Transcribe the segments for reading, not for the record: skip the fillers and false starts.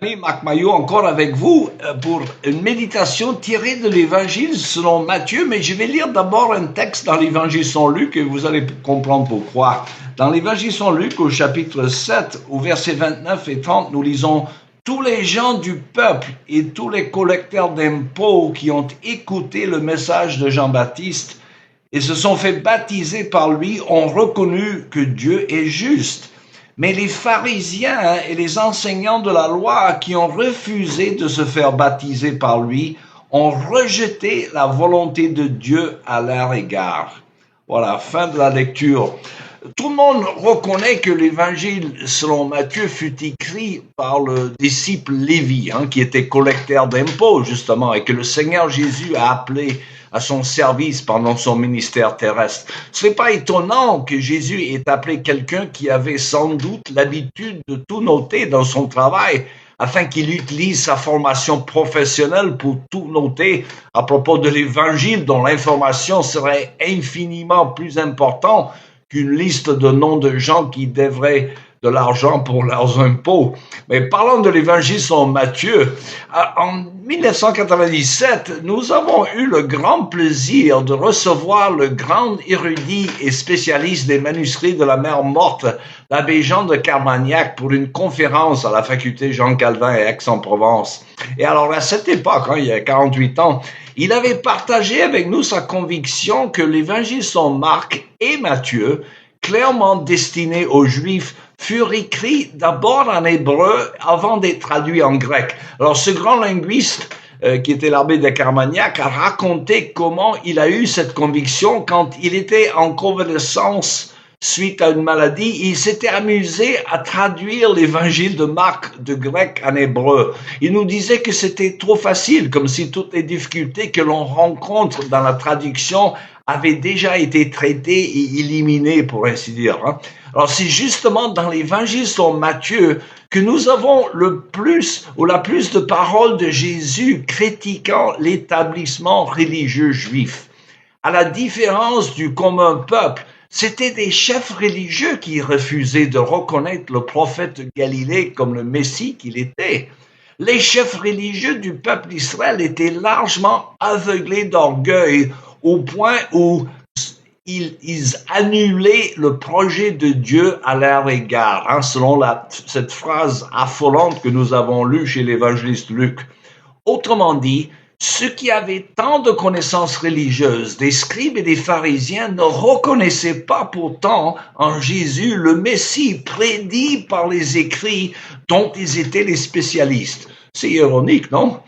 Amis, Marc Maillot encore avec vous pour une méditation tirée de l'Évangile selon Matthieu, mais je vais lire d'abord un texte dans l'Évangile selon Luc et vous allez comprendre pourquoi. Dans l'Évangile selon Luc, au chapitre 7, au verset 29 et 30, nous lisons « Tous les gens du peuple et tous les collecteurs d'impôts qui ont écouté le message de Jean-Baptiste et se sont fait baptiser par lui ont reconnu que Dieu est juste. » Mais les pharisiens et les enseignants de la loi qui ont refusé de se faire baptiser par lui ont rejeté la volonté de Dieu à leur égard. Voilà, fin de la lecture. Tout le monde reconnaît que l'évangile selon Matthieu fut écrit par le disciple Lévi, qui était collecteur d'impôts justement, et que le Seigneur Jésus a appelé à son service pendant son ministère terrestre. Ce n'est pas étonnant que Jésus ait appelé quelqu'un qui avait sans doute l'habitude de tout noter dans son travail, afin qu'il utilise sa formation professionnelle pour tout noter à propos de l'évangile dont l'information serait infiniment plus importante qu'une liste de noms de gens qui devraient de l'argent pour leurs impôts. Mais parlons de l'évangile selon Matthieu. En 1997, nous avons eu le grand plaisir de recevoir le grand érudit et spécialiste des manuscrits de la mer morte, l'abbé Jean de Carmagnac, pour une conférence à la faculté Jean Calvin à Aix-en-Provence. Et alors, à cette époque, il y a 48 ans, il avait partagé avec nous sa conviction que l'évangile selon Marc et Matthieu, clairement destinés aux Juifs, furent écrits d'abord en hébreu avant d'être traduits en grec. Alors, ce grand linguiste, qui était l'abbé de Carmagnac, a raconté comment il a eu cette conviction quand il était en convalescence suite à une maladie. Il s'était amusé à traduire l'évangile de Marc de grec en hébreu. Il nous disait que c'était trop facile, comme si toutes les difficultés que l'on rencontre dans la traduction avaient déjà été traitées et éliminées, pour ainsi dire. Alors, c'est justement dans l'évangile selon Matthieu que nous avons le plus ou la plus de paroles de Jésus critiquant l'établissement religieux juif. À la différence du commun peuple, c'était des chefs religieux qui refusaient de reconnaître le prophète de Galilée comme le Messie qu'il était. Les chefs religieux du peuple d'Israël étaient largement aveuglés d'orgueil au point où ils annulaient le projet de Dieu à leur égard, selon cette phrase affolante que nous avons lue chez l'évangéliste Luc. Autrement dit, ceux qui avaient tant de connaissances religieuses, des scribes et des pharisiens, ne reconnaissaient pas pourtant en Jésus le Messie prédit par les écrits dont ils étaient les spécialistes. C'est ironique, non?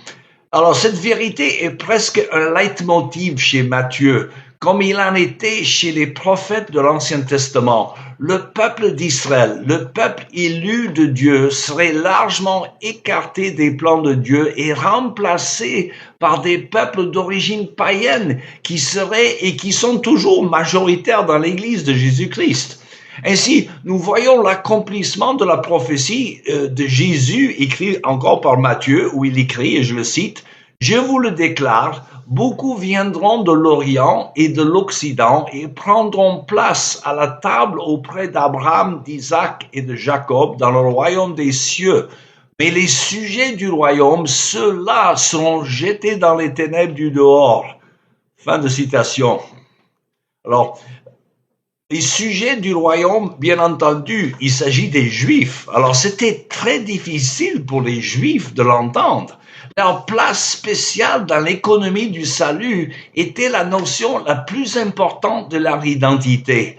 Alors, cette vérité est presque un leitmotiv chez Matthieu, comme il en était chez les prophètes de l'Ancien Testament. Le peuple d'Israël, le peuple élu de Dieu, serait largement écarté des plans de Dieu et remplacé par des peuples d'origine païenne qui seraient et qui sont toujours majoritaires dans l'Église de Jésus-Christ. Ainsi, nous voyons l'accomplissement de la prophétie de Jésus, écrit encore par Matthieu, où il écrit, et je le cite, « Je vous le déclare, beaucoup viendront de l'Orient et de l'Occident et prendront place à la table auprès d'Abraham, d'Isaac et de Jacob dans le royaume des cieux. Mais les sujets du royaume, ceux-là seront jetés dans les ténèbres du dehors. » Fin de citation. Alors, les sujets du royaume, bien entendu, il s'agit des Juifs. Alors, c'était très difficile pour les Juifs de l'entendre. Leur place spéciale dans l'économie du salut était la notion la plus importante de leur identité.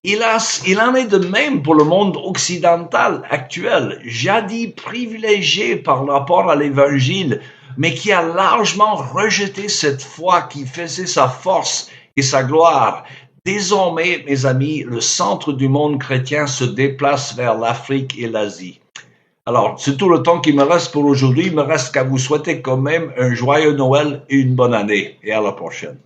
Il en est de même pour le monde occidental actuel, jadis privilégié par rapport à l'Évangile, mais qui a largement rejeté cette foi qui faisait sa force et sa gloire. Désormais, mes amis, le centre du monde chrétien se déplace vers l'Afrique et l'Asie. Alors, c'est tout le temps qu'il me reste pour aujourd'hui. Il me reste qu'à vous souhaiter quand même un joyeux Noël et une bonne année. Et à la prochaine.